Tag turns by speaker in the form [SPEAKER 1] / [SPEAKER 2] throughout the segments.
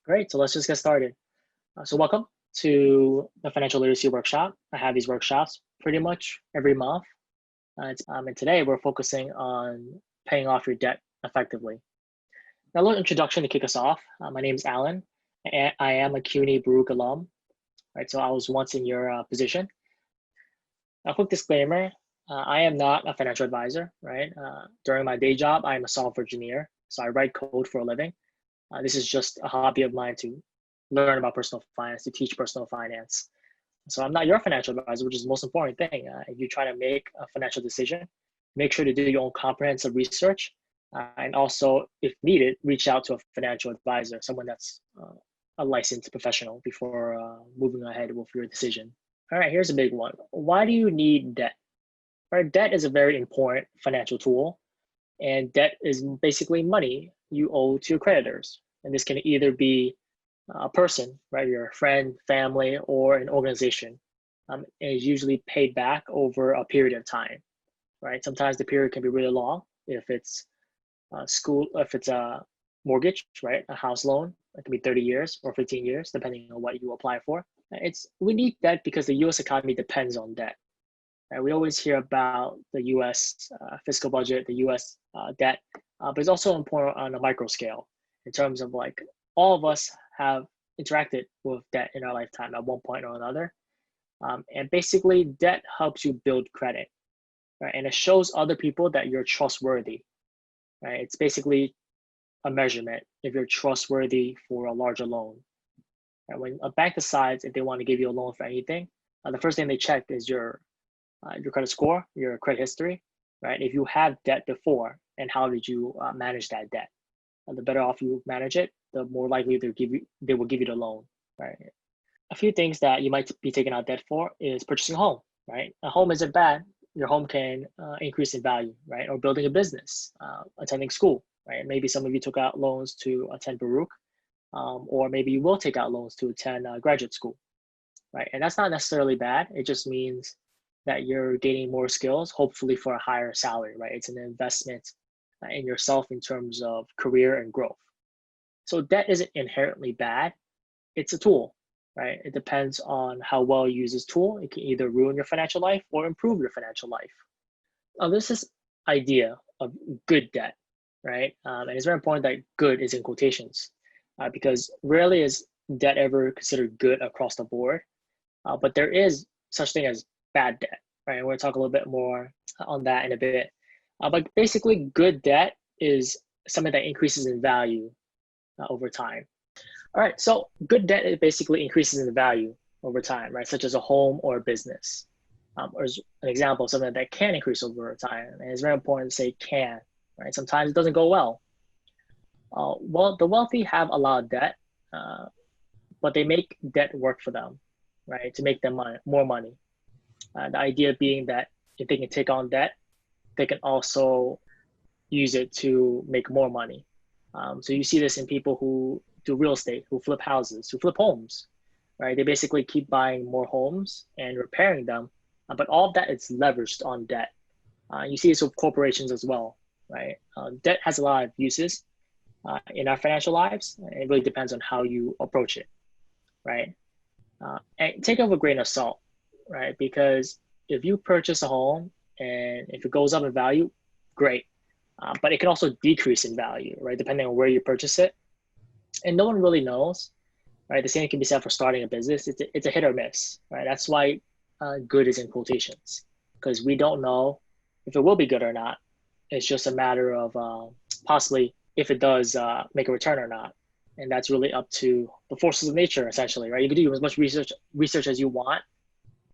[SPEAKER 1] Great, so let's just get started. So welcome to the Financial Literacy Workshop. I have these workshops pretty much every month. And today we're focusing on paying off your debt effectively. Now, a little introduction to kick us off. My name is Alan. And I am a CUNY Baruch alum, right? So I was once in your position. A quick disclaimer, I am not a financial advisor, right? During my day job, I am a software engineer. So I write code for a living. This is just a hobby of mine to learn about personal finance, to teach personal finance. So I'm not your financial advisor, which is the most important thing. If you try to make a financial decision, make sure to do your own comprehensive research. And also, if needed, reach out to a financial advisor, someone that's a licensed professional before moving ahead with your decision. All right, here's a big one. Why do you need debt? Right, debt is a very important financial tool, and debt is basically money you owe to your creditors. And this can either be a person, right, your friend, family, or an organization. And it's usually paid back over a period of time, right? Sometimes the period can be really long if it's if it's a mortgage, right, a house loan. It can be 30 years or 15 years, depending on what you apply for. We need debt because the U.S. economy depends on debt. Right? We always hear about the U.S. Fiscal budget, the U.S. Debt, but it's also important on a micro scale in terms of like all of us have interacted with debt in our lifetime at one point or another. And basically, debt helps you build credit, right? And it shows other people that you're trustworthy, right? It's basically a measurement if you're trustworthy for a larger loan. Right? When a bank decides if they want to give you a loan for anything, the first thing they check is your credit score, your credit history, right? If you have debt before, and how did you manage that debt? And the better off you manage it, the more likely they will give you the loan, right? A few things that you might be taking out debt for is purchasing a home, right? A home isn't bad. Your home can increase in value, right? Or building a business, attending school, right? Maybe some of you took out loans to attend Baruch, or maybe you will take out loans to attend graduate school, right? And that's not necessarily bad. It just means that you're gaining more skills, hopefully for a higher salary, right? It's an investment in yourself in terms of career and growth. So debt isn't inherently bad. It's a tool, right? It depends on how well you use this tool. It can either ruin your financial life or improve your financial life. There's this idea of good debt, right? And it's very important that good is in quotations because rarely is debt ever considered good across the board. But there is such thing as bad debt, right? And we're going to talk a little bit more on that in a bit. But basically, good debt is something that increases in value over time. All right, so good debt basically increases in value over time, right? Such as a home or a business. Or as an example, something that can increase over time. And it's very important to say can, right? Sometimes it doesn't go well. Well, the wealthy have a lot of debt, but they make debt work for them, right? To make them more money. The idea being that if they can take on debt, they can also use it to make more money. So you see this in people who do real estate, who flip houses, who flip homes, right? They basically keep buying more homes and repairing them, but all of that is leveraged on debt. You see this with corporations as well, right? Debt has a lot of uses in our financial lives. It really depends on how you approach it, right? And take it with a grain of salt, right? Because if you purchase a home and if it goes up in value, great. But it can also decrease in value, right? Depending on where you purchase it. And no one really knows, right? The same can be said for starting a business. It's a hit or miss, right? That's why good is in quotations, because we don't know if it will be good or not. It's just a matter of possibly if it does make a return or not. And that's really up to the forces of nature, essentially, right? You can do as much research as you want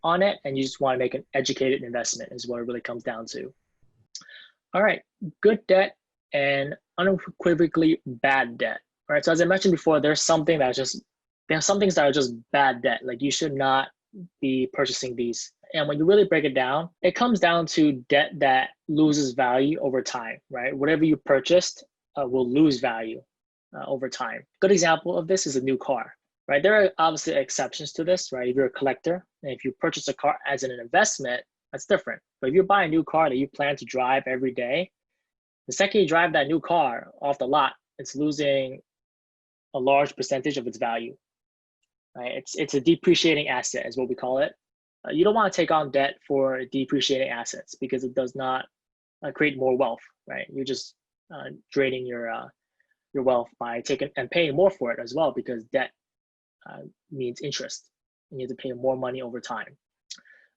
[SPEAKER 1] on it, and you just want to make an educated investment is what it really comes down to. All right, good debt and unequivocally bad debt. All right, so as I mentioned before, there are some things that are just bad debt. Like you should not be purchasing these. And when you really break it down, it comes down to debt that loses value over time, right? Whatever you purchased will lose value over time. Good example of this is a new car, right? There are obviously exceptions to this, right? If you're a collector and if you purchase a car as an investment, that's different. But if you buy a new car that you plan to drive every day, the second you drive that new car off the lot, it's losing a large percentage of its value. Right? It's a depreciating asset, is what we call it. You don't want to take on debt for depreciating assets because it does not create more wealth. Right? You're just draining your wealth by taking and paying more for it as well, because debt means interest. You need to pay more money over time.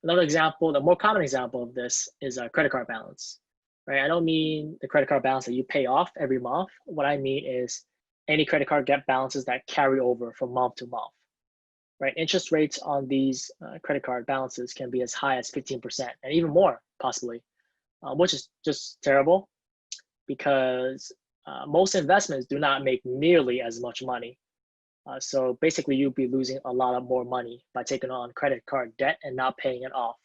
[SPEAKER 1] Another example, the more common example of this is a credit card balance. Right? I don't mean the credit card balance that you pay off every month. What I mean is any credit card debt balances that carry over from month to month. Right? Interest rates on these credit card balances can be as high as 15% and even more possibly, which is just terrible because most investments do not make nearly as much money. So basically you'll be losing a lot of more money by taking on credit card debt and not paying it off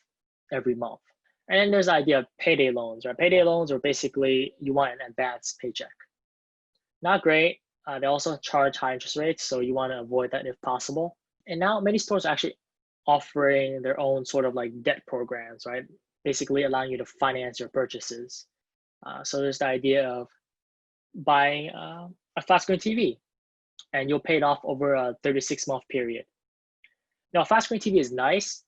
[SPEAKER 1] every month. And then there's the idea of payday loans, right? Payday loans are basically you want an advance paycheck. Not great. They also charge high interest rates, so you want to avoid that if possible. And now many stores are actually offering their own sort of like debt programs, right? Basically allowing you to finance your purchases. So there's the idea of buying a flat screen TV and you'll pay it off over a 36-month period. Now, a flat screen TV is nice,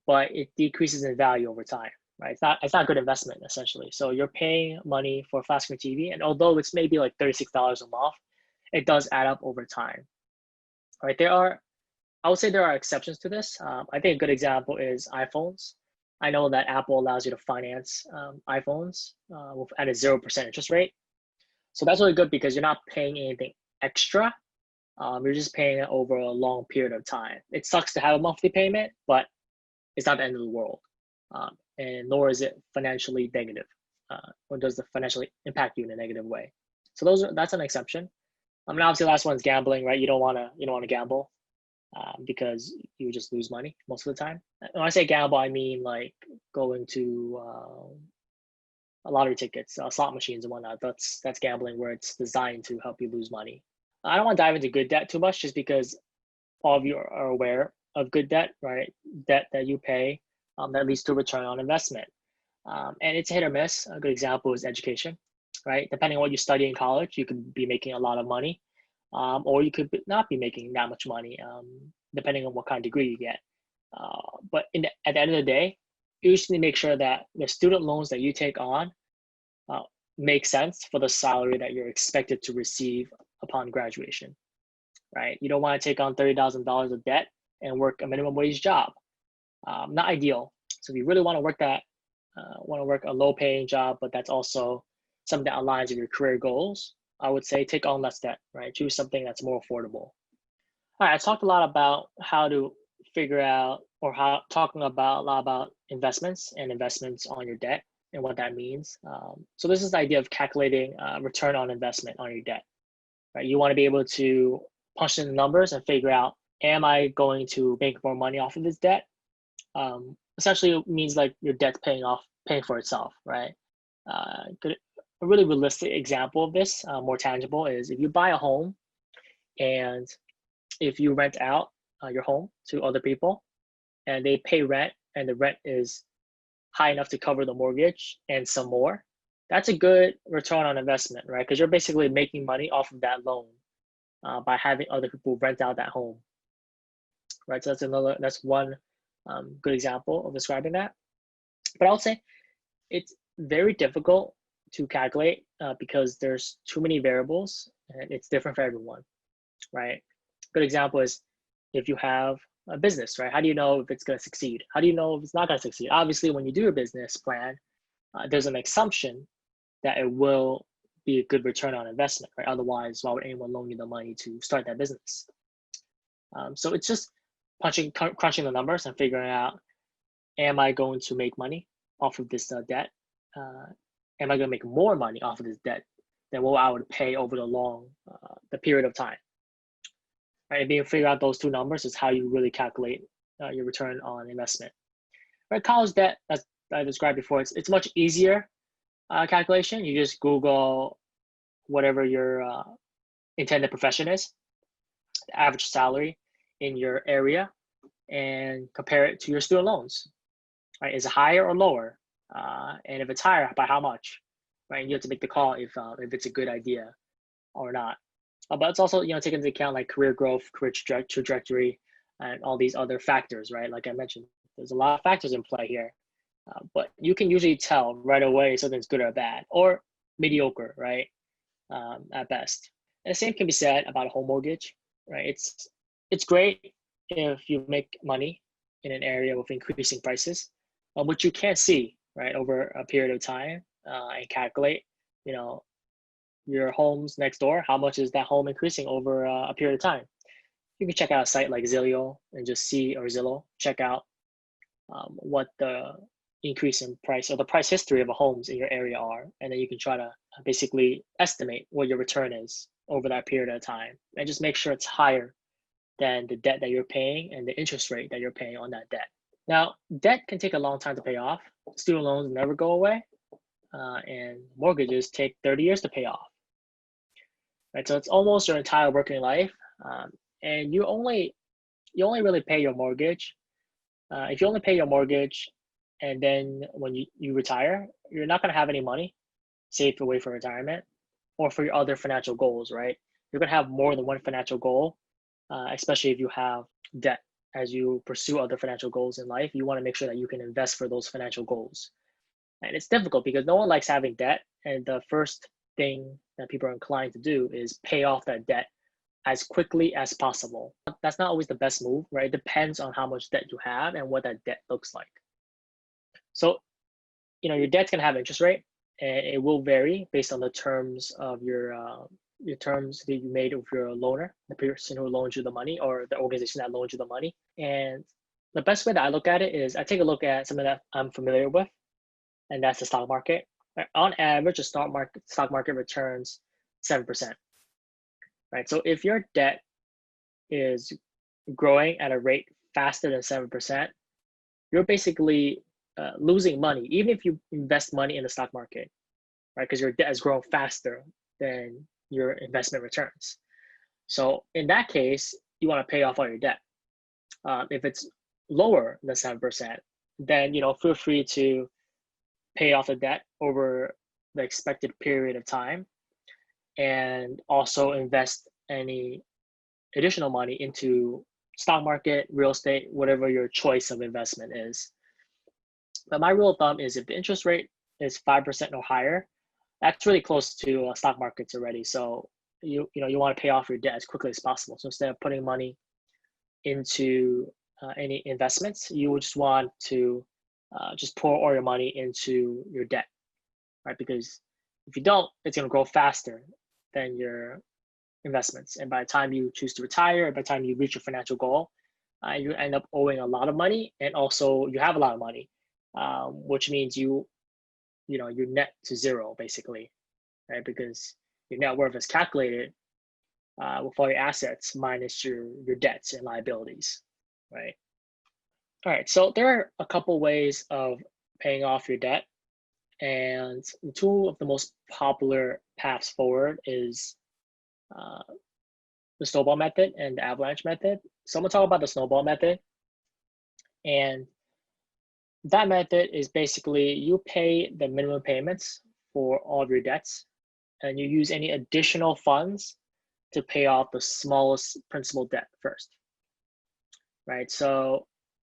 [SPEAKER 1] but it decreases in value over time, right? It's not a good investment essentially. So you're paying money for a flat screen TV, and although it's maybe like $36 a month, it does add up over time, right? I would say there are exceptions to this. I think a good example is iPhones. I know that Apple allows you to finance iPhones at a 0% interest rate. So that's really good because you're not paying anything extra. You're just paying it over a long period of time. It sucks to have a monthly payment, but it's not the end of the world. And nor is it financially negative, or does it financially impact you in a negative way. So that's an exception. I mean, obviously, the last one's gambling, right? You don't want to gamble because you just lose money most of the time. When I say gamble, I mean like going to lottery tickets, slot machines and whatnot. That's gambling where it's designed to help you lose money. I don't want to dive into good debt too much just because all of you are aware of good debt, right? Debt that you pay that leads to return on investment. And it's hit or miss. A good example is education, right? Depending on what you study in college, you could be making a lot of money, or you could not be making that much money, depending on what kind of degree you get. But at the end of the day, you just need to make sure that the student loans that you take on make sense for the salary that you're expected to receive upon graduation, right? You don't want to take on $30,000 of debt and work a minimum wage job. Not ideal. So if you really want to work a low paying job, but that's also something that aligns with your career goals, I would say take on less debt, right? Choose something that's more affordable. All right, I talked a lot about how to figure out talking about a lot about investments and investments on your debt and what that means. So this is the idea of calculating return on investment on your debt, right? You want to be able to punch in the numbers and figure out, am I going to make more money off of this debt? Essentially it means like your debt's paying for itself, right? A really realistic example of this, more tangible, is if you buy a home and if you rent out your home to other people and they pay rent and the rent is high enough to cover the mortgage and some more, that's a good return on investment, right? Because you're basically making money off of that loan by having other people rent out that home, right? So that's one good example of describing that. But I would say it's very difficult to calculate because there's too many variables and it's different for everyone, right? Good example is if you have a business, right? How do you know if it's going to succeed? How do you know if it's not going to succeed? Obviously, when you do a business plan, there's an assumption that it will be a good return on investment, right? Otherwise, why would anyone loan you the money to start that business? So it's just crunching the numbers and figuring out, am I going to make money off of this debt? Am I going to make more money off of this debt than what I would pay over the period of time? Right, and being figure out those two numbers is how you really calculate your return on investment. Right, college debt, as I described before, it's much easier calculation. You just Google whatever your intended profession is, the average salary in your area, and compare it to your student loans. Right, is it higher or lower? And if it's higher, by how much? Right, and you have to make the call if it's a good idea or not. But it's also, take into account like career growth, career trajectory, and all these other factors, right? Like I mentioned, there's a lot of factors in play here. But you can usually tell right away if something's good or bad, or mediocre, right? At best. And the same can be said about a home mortgage, right? It's great if you make money in an area with increasing prices, which you can't see, right, over a period of time, and calculate, you know, your homes next door. How much is that home increasing over a period of time? You can check out a site like Zillow and just see, or Zillow, check out what the increase in price or the price history of a homes in your area are, and then you can try to basically estimate what your return is over that period of time, and just make sure it's higher than the debt that you're paying and the interest rate that you're paying on that debt. Now, debt can take a long time to pay off. Student loans never go away, and mortgages take 30 years to pay off. Right, so it's almost your entire working life, and you only really pay your mortgage. If you only pay your mortgage, and then when you retire, you're not going to have any money saved away for retirement or for your other financial goals, right? You're going to have more than one financial goal, especially if you have debt. As you pursue other financial goals in life, you want to make sure that you can invest for those financial goals. And it's difficult because no one likes having debt. And the first thing that people are inclined to do is pay off that debt as quickly as possible. That's not always the best move, right? It depends on how much debt you have and what that debt looks like. So, your debt's gonna have interest rate, and it will vary based on the terms of your terms that you made with your loaner, the person who loans you the money, or the organization that loans you the money. And the best way that I look at it is I take a look at something that I'm familiar with, and that's the stock market. On average, the stock market returns 7%. Right. So if your debt is growing at a rate faster than 7%, you're basically losing money, even if you invest money in the stock market, right? Because your debt has grown faster than your investment returns. So in that case, you want to pay off all your debt. If it's lower than 7%, then feel free to pay off the debt over the expected period of time, and also invest any additional money into stock market, real estate, whatever your choice of investment is. But my rule of thumb is if the interest rate is 5% or higher, that's really close to stock markets already. So you want to pay off your debt as quickly as possible. So instead of putting money into any investments, you would just want to just pour all your money into your debt, right? Because if you don't, it's going to grow faster than your investments. And by the time you choose to retire, by the time you reach your financial goal, you end up owing a lot of money, and also you have a lot of money, which means you're net to zero basically, right? Because your net worth is calculated with all your assets minus your debts and liabilities, right? All right, so there are a couple ways of paying off your debt, and two of the most popular paths forward is the snowball method and the avalanche method. So I'm gonna talk about the snowball method. And that method is basically you pay the minimum payments for all of your debts, and you use any additional funds to pay off the smallest principal debt first, right? So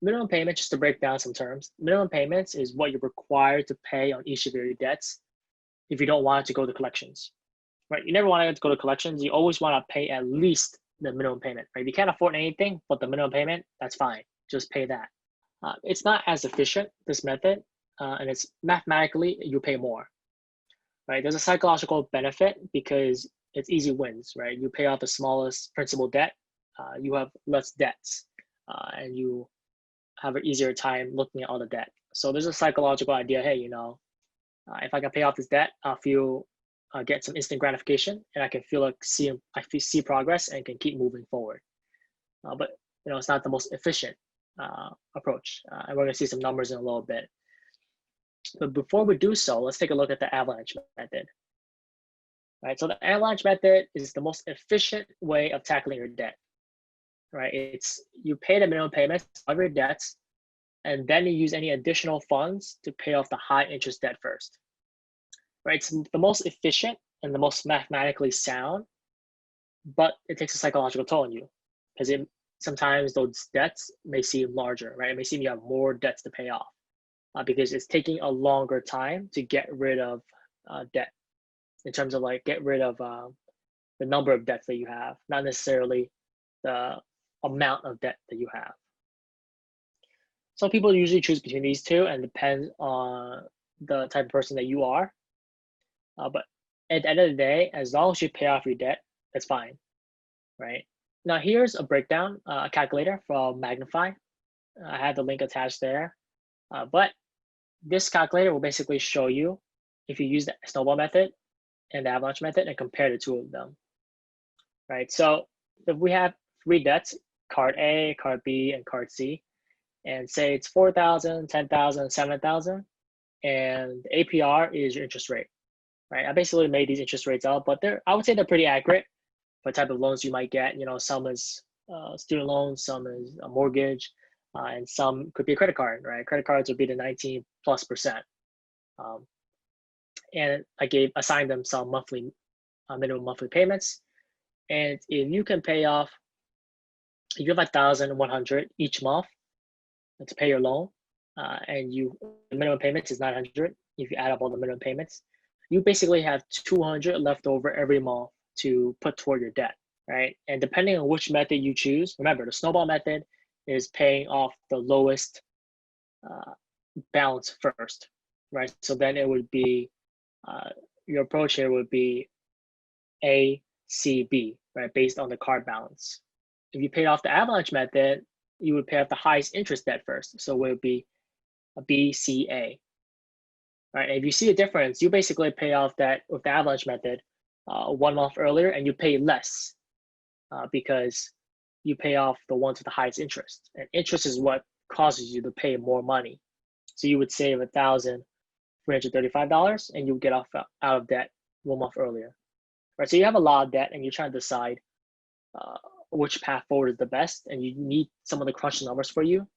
[SPEAKER 1] minimum payments, just to break down some terms, minimum payments is what you're required to pay on each of your debts if you don't want it to go to collections. Right, you never want it to go to collections. You always want to pay at least the minimum payment. Right, if you can't afford anything but the minimum payment, that's fine. Just pay that. It's not as efficient, this method, and it's mathematically you pay more. Right, there's a psychological benefit because it's easy wins. Right, you pay off the smallest principal debt, you have less debts, and you have an easier time looking at all the debt. So there's a psychological idea. Hey, if I can pay off this debt, I'll feel get some instant gratification, and I can feel like see progress and can keep moving forward. But it's not the most efficient approach, and we're going to see some numbers in a little bit. But before we do so, let's take a look at the avalanche method. Right, so the avalanche method is the most efficient way of tackling your debt. Right, it's you pay the minimum payments of your debts, and then you use any additional funds to pay off the high interest debt first. Right, it's the most efficient and the most mathematically sound, but it takes a psychological toll on you because sometimes those debts may seem larger, right? It may seem you have more debts to pay off because it's taking a longer time to get rid of debt in terms of like get rid of the number of debts that you have, not necessarily the amount of debt that you have. So people usually choose between these two and depends on the type of person that you are. But at the end of the day, as long as you pay off your debt, that's fine, right? Now here's a breakdown, a calculator from Magnify. I have the link attached there. But this calculator will basically show you if you use the snowball method and the avalanche method and compare the two of them, right? So if we have 3 debts, card A, card B, and card C, and say it's 4,000, 10,000, 7,000, and APR is your interest rate, right? I basically made these interest rates up, but I would say they're pretty accurate for the type of loans you might get. You know, some is student loans, some is a mortgage, and some could be a credit card, right? Credit cards would be the 19+%. And I assigned them some minimum monthly payments. And if you can pay off, if you have 1,100 each month to pay your loan, and the minimum payments is 900, if you add up all the minimum payments, you basically have 200 left over every month to put toward your debt, right? And depending on which method you choose, remember the snowball method is paying off the lowest balance first, right? So then it would be, your approach here would be A, C, B, right? Based on the card balance. If you paid off the avalanche method, you would pay off the highest interest debt first. So it would be a B, C, A. Right? And if you see a difference, you basically pay off that with the avalanche method 1 month earlier, and you pay less because you pay off the ones with the highest interest. And interest is what causes you to pay more money. So you would save $1,335, and you would get out of debt 1 month earlier. Right? So you have a lot of debt, and you're trying to decide which path forward is the best, and you need someone to crunch the numbers for you.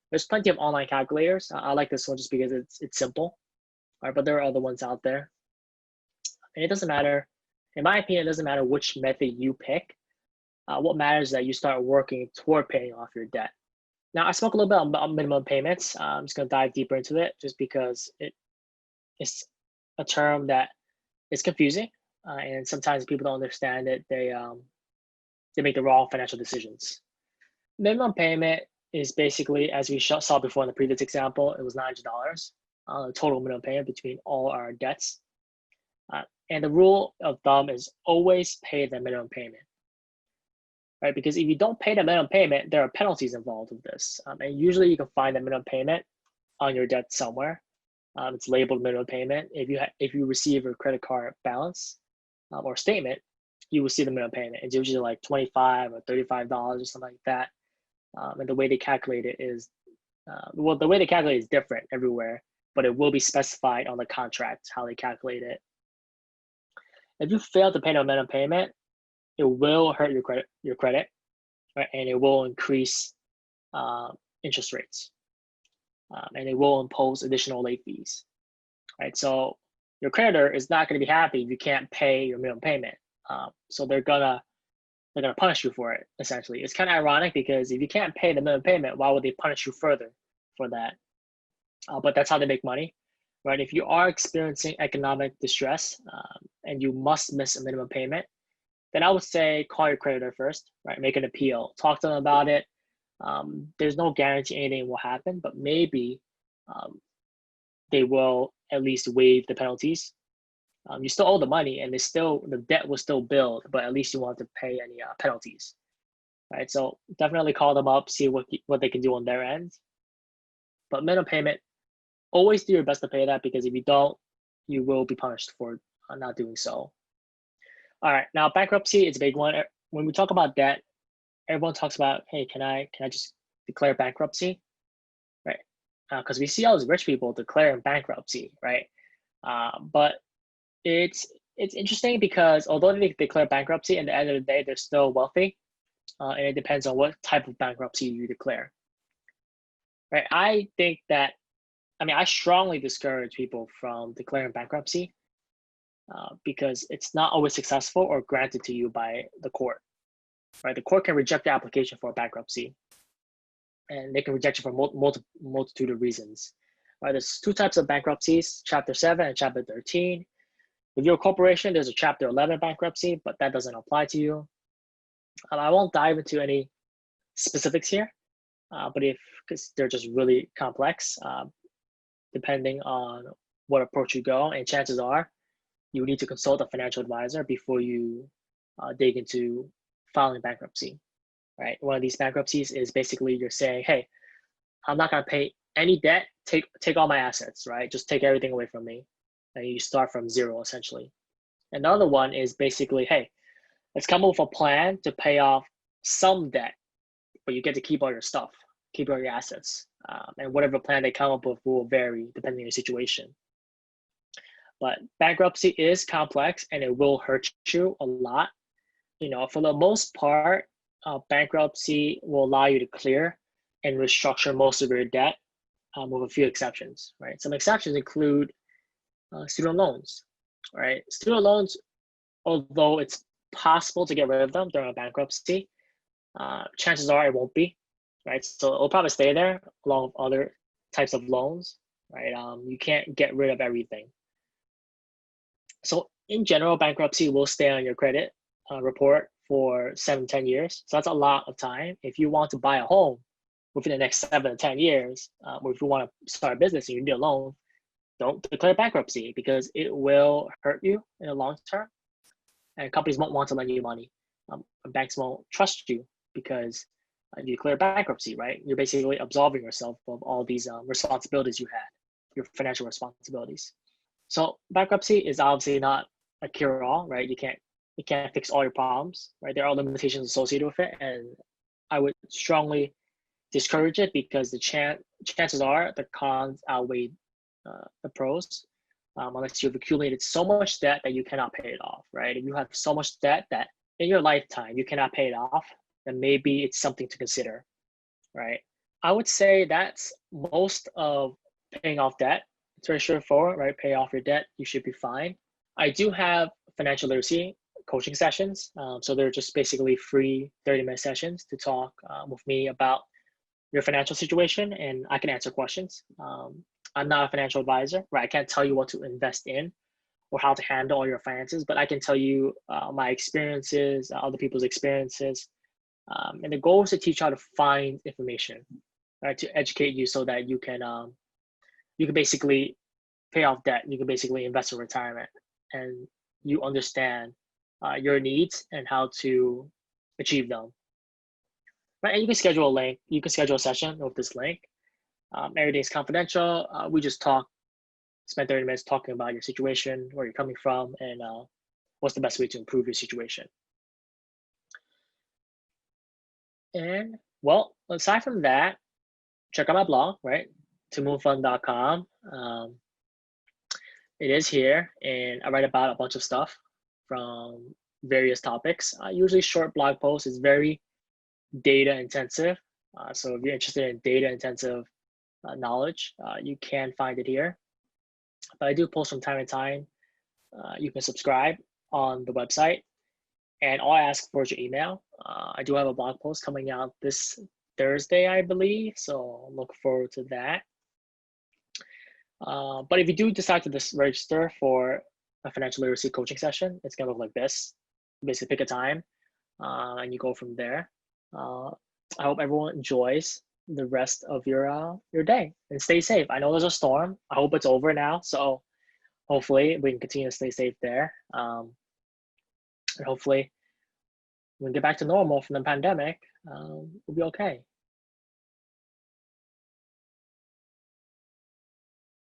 [SPEAKER 1] There's plenty of online calculators. I like this one just because it's simple. Right? But there are other ones out there. And it doesn't matter, in my opinion, it doesn't matter which method you pick. What matters is that you start working toward paying off your debt. Now, I spoke a little bit about minimum payments. I'm just going to dive deeper into it just because it's a term that is confusing. And sometimes people don't understand it. They make the wrong financial decisions. Minimum payment is basically, as we saw before in the previous example, it was $900 total minimum payment between all our debts. And the rule of thumb is always pay the minimum payment, right? Because if you don't pay the minimum payment, there are penalties involved with this. And usually you can find the minimum payment on your debt somewhere. It's labeled minimum payment. If you receive a credit card balance or statement, you will see the minimum payment. It's usually like $25 or $35 or something like that. And the way they calculate it is, the way they calculate it is different everywhere, but it will be specified on the contract how they calculate it. If you fail to pay the minimum payment, it will hurt your credit, right? And it will increase interest rates, and it will impose additional late fees, right? So your creditor is not going to be happy if you can't pay your minimum payment. So they're gonna punish you for it. Essentially, it's kind of ironic because if you can't pay the minimum payment, why would they punish you further for that? But that's how they make money, right? If you are experiencing economic distress and you must miss a minimum payment, then I would say call your creditor first, right? Make an appeal, talk to them about it. There's no guarantee anything will happen, but maybe they will at least waive the penalties. You still owe the money, and the debt will still build, but at least you won't have to pay any penalties, right? So definitely call them up, see what they can do on their end. But minimum payment, always do your best to pay that, because if you don't, you will be punished for not doing so. All right, now bankruptcy is a big one. When we talk about debt, everyone talks about, hey, can I just declare bankruptcy, right? Because we see all these rich people declaring bankruptcy, right? But it's interesting because although they declare bankruptcy, at the end of the day, they're still wealthy, and it depends on what type of bankruptcy you declare, right? I think that, I strongly discourage people from declaring bankruptcy because it's not always successful or granted to you by the court, right? The court can reject the application for bankruptcy, and they can reject it for multitude of reasons. Right? There's two types of bankruptcies, Chapter 7 and Chapter 13. If you're a corporation, there's a Chapter 11 bankruptcy, but that doesn't apply to you. I won't dive into any specifics here, but because they're just really complex, depending on what approach you go, and chances are you need to consult a financial advisor before you dig into filing bankruptcy, right? One of these bankruptcies is basically you're saying, hey, I'm not gonna pay any debt, take all my assets, right? Just take everything away from me. And you start from zero, essentially. Another one is basically, hey, let's come up with a plan to pay off some debt, but you get to keep all your stuff, keep all your assets. And whatever plan they come up with will vary depending on your situation. But bankruptcy is complex and it will hurt you a lot. For the most part, bankruptcy will allow you to clear and restructure most of your debt, with a few exceptions, right? Some exceptions include student loans, right? Student loans, although it's possible to get rid of them during a bankruptcy, chances are it won't be, right? So it'll probably stay there along with other types of loans, right? You can't get rid of everything. So in general, bankruptcy will stay on your credit report for 7 to 10 years. So that's a lot of time. If you want to buy a home within the next 7 to 10 years, or if you want to start a business and you need a loan, don't declare bankruptcy because it will hurt you in the long term. And companies won't want to lend you money. Banks won't trust you because you declare bankruptcy, right? You're basically absolving yourself of all these responsibilities you had, your financial responsibilities. So bankruptcy is obviously not a cure-all, right? You can't fix all your problems, right? There are limitations associated with it, and I would strongly discourage it because the chances are the cons outweigh the pros, unless you've accumulated so much debt that you cannot pay it off, right? If you have so much debt that in your lifetime you cannot pay it off, then maybe it's something to consider, right? I would say that's most of paying off debt. It's very straightforward, right? Pay off your debt, you should be fine. I do have financial literacy coaching sessions. So they're just basically free 30-minute sessions to talk with me about your financial situation, and I can answer questions. I'm not a financial advisor, right? I can't tell you what to invest in or how to handle all your finances, but I can tell you my experiences, other people's experiences. And the goal is to teach you how to find information, right? To educate you so that you can basically pay off debt. You can basically invest in retirement, and you understand your needs and how to achieve them. Right, and you can schedule a link. You can schedule a session with this link. Everything's confidential. We just spend 30 minutes talking about your situation, where you're coming from, and what's the best way to improve your situation. And well, aside from that, check out my blog, right? ToMoonFund.com. It is here, and I write about a bunch of stuff from various topics. Usually short blog posts. Is very data intensive. So if you're interested in data intensive knowledge, you can find it here. But I do post from time to time. You can subscribe on the website, and all I ask for is your email. I do have a blog post coming out this Thursday, I believe, so look forward to that. But if you do decide to register for a financial literacy coaching session, it's gonna look like this. Basically pick a time and you go from there. I hope everyone enjoys the rest of your day and stay safe. I know there's a storm. I hope it's over now. So hopefully we can continue to stay safe there. And hopefully we can get back to normal from the pandemic. We'll be okay.